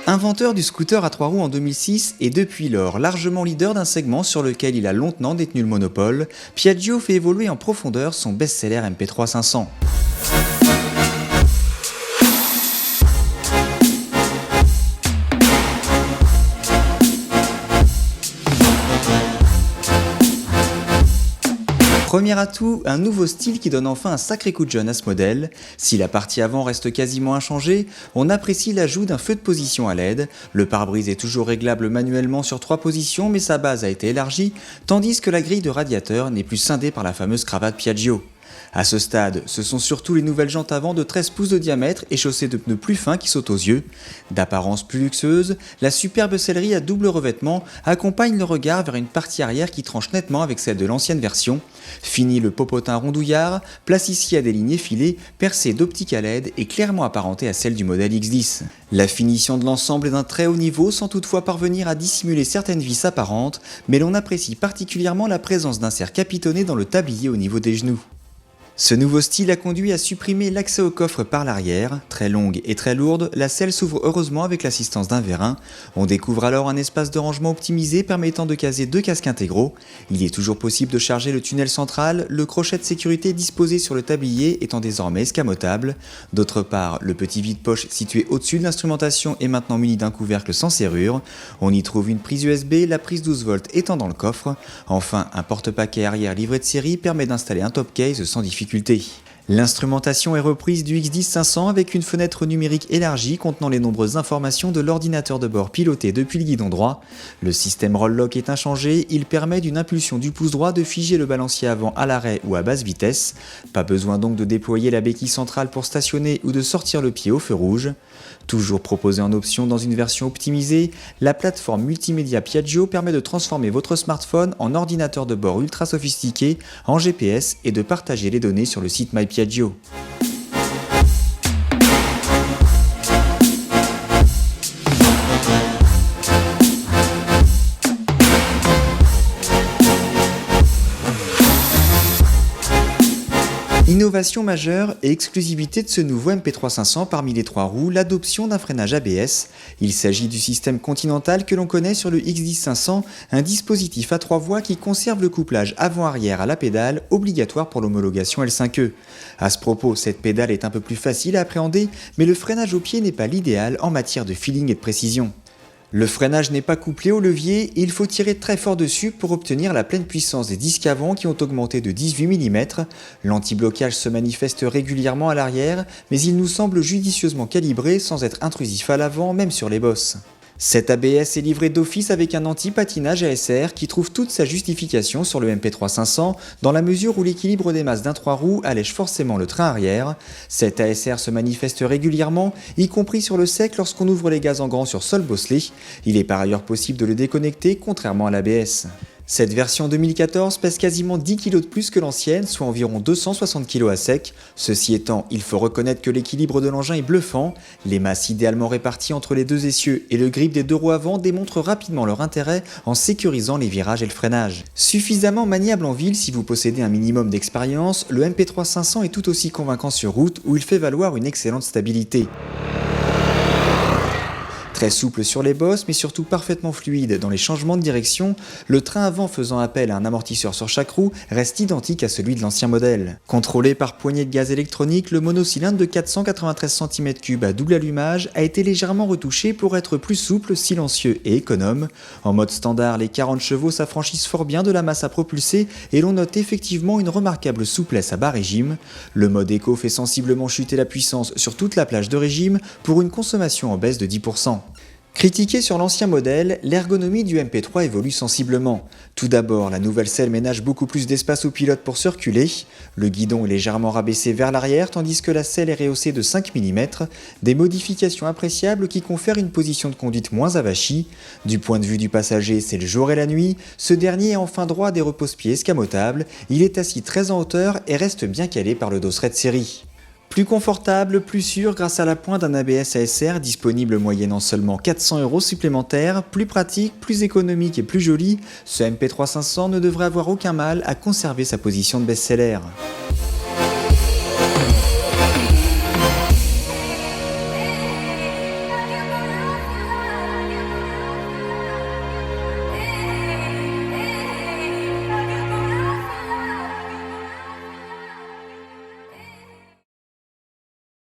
Inventeur du scooter à 3 roues en 2006 et depuis lors largement leader d'un segment sur lequel il a longtemps détenu le monopole, Piaggio fait évoluer en profondeur son best-seller MP3 500. Premier atout, un nouveau style qui donne enfin un sacré coup de jeune à ce modèle. Si la partie avant reste quasiment inchangée, on apprécie l'ajout d'un feu de position à LED, le pare-brise est toujours réglable manuellement sur 3 positions mais sa base a été élargie, tandis que la grille de radiateur n'est plus scindée par la fameuse cravate Piaggio. A ce stade, ce sont surtout les nouvelles jantes avant de 13 pouces de diamètre et chaussées de pneus plus fins qui sautent aux yeux. D'apparence plus luxueuse, la superbe sellerie à double revêtement accompagne le regard vers une partie arrière qui tranche nettement avec celle de l'ancienne version. Fini le popotin rondouillard, place ici à des lignes effilées, percées d'optique à LED et clairement apparentée à celle du modèle X10. La finition de l'ensemble est d'un très haut niveau sans toutefois parvenir à dissimuler certaines vis apparentes, mais l'on apprécie particulièrement la présence d'inserts capitonnés dans le tablier au niveau des genoux. Ce nouveau style a conduit à supprimer l'accès au coffre par l'arrière. Très longue et très lourde, la selle s'ouvre heureusement avec l'assistance d'un vérin. On découvre alors un espace de rangement optimisé permettant de caser 2 casques intégraux. Il est toujours possible de charger le tunnel central, le crochet de sécurité disposé sur le tablier étant désormais escamotable. D'autre part, le petit vide-poche situé au-dessus de l'instrumentation est maintenant muni d'un couvercle sans serrure. On y trouve une prise USB, la prise 12 volts étant dans le coffre. Enfin, un porte-paquet arrière livré de série permet d'installer un top case sans difficulté. L'instrumentation est reprise du X10 500 avec une fenêtre numérique élargie contenant les nombreuses informations de l'ordinateur de bord piloté depuis le guidon droit. Le système roll-lock est inchangé, il permet d'une impulsion du pouce droit de figer le balancier avant à l'arrêt ou à basse vitesse. Pas besoin donc de déployer la béquille centrale pour stationner ou de sortir le pied au feu rouge. Toujours proposée en option dans une version optimisée, la plateforme multimédia Piaggio permet de transformer votre smartphone en ordinateur de bord ultra sophistiqué, en GPS et de partager les données sur le site MyPiaggio. Innovation majeure et exclusivité de ce nouveau MP3 500 parmi les 3 roues, l'adoption d'un freinage ABS. Il s'agit du système Continental que l'on connaît sur le X10 500, un dispositif à 3 voies qui conserve le couplage avant-arrière à la pédale, obligatoire pour l'homologation L5E. À ce propos, cette pédale est un peu plus facile à appréhender, mais le freinage au pied n'est pas l'idéal en matière de feeling et de précision. Le freinage n'est pas couplé au levier et il faut tirer très fort dessus pour obtenir la pleine puissance des disques avant qui ont augmenté de 18 mm. L'anti-blocage se manifeste régulièrement à l'arrière, mais il nous semble judicieusement calibré sans être intrusif à l'avant, même sur les bosses. Cet ABS est livré d'office avec un anti-patinage ASR qui trouve toute sa justification sur le MP3 500 dans la mesure où l'équilibre des masses d'un 3 roues allège forcément le train arrière. Cet ASR se manifeste régulièrement, y compris sur le sec lorsqu'on ouvre les gaz en grand sur sol bosselé. Il est par ailleurs possible de le déconnecter contrairement à l'ABS. Cette version 2014 pèse quasiment 10 kg de plus que l'ancienne, soit environ 260 kg à sec. Ceci étant, il faut reconnaître que l'équilibre de l'engin est bluffant. Les masses idéalement réparties entre les deux essieux et le grip des 2 roues avant démontrent rapidement leur intérêt en sécurisant les virages et le freinage. Suffisamment maniable en ville si vous possédez un minimum d'expérience, le MP3 500 est tout aussi convaincant sur route où il fait valoir une excellente stabilité. Très souple sur les bosses, mais surtout parfaitement fluide dans les changements de direction, le train avant faisant appel à un amortisseur sur chaque roue reste identique à celui de l'ancien modèle. Contrôlé par poignée de gaz électronique, le monocylindre de 493 cm3 à double allumage a été légèrement retouché pour être plus souple, silencieux et économe. En mode standard, les 40 chevaux s'affranchissent fort bien de la masse à propulser et l'on note effectivement une remarquable souplesse à bas régime. Le mode éco fait sensiblement chuter la puissance sur toute la plage de régime pour une consommation en baisse de 10%. Critiqué sur l'ancien modèle, l'ergonomie du MP3 évolue sensiblement. Tout d'abord, la nouvelle selle ménage beaucoup plus d'espace au pilote pour se reculer. Le guidon est légèrement rabaissé vers l'arrière tandis que la selle est rehaussée de 5 mm. Des modifications appréciables qui confèrent une position de conduite moins avachie. Du point de vue du passager, c'est le jour et la nuit. Ce dernier est enfin droit à des repose-pieds escamotables. Il est assis très en hauteur et reste bien calé par le dosseret de série. Plus confortable, plus sûr grâce à la pointe d'un ABS ASR disponible moyennant seulement 400 € supplémentaires, plus pratique, plus économique et plus joli, ce MP3 500 ne devrait avoir aucun mal à conserver sa position de best-seller.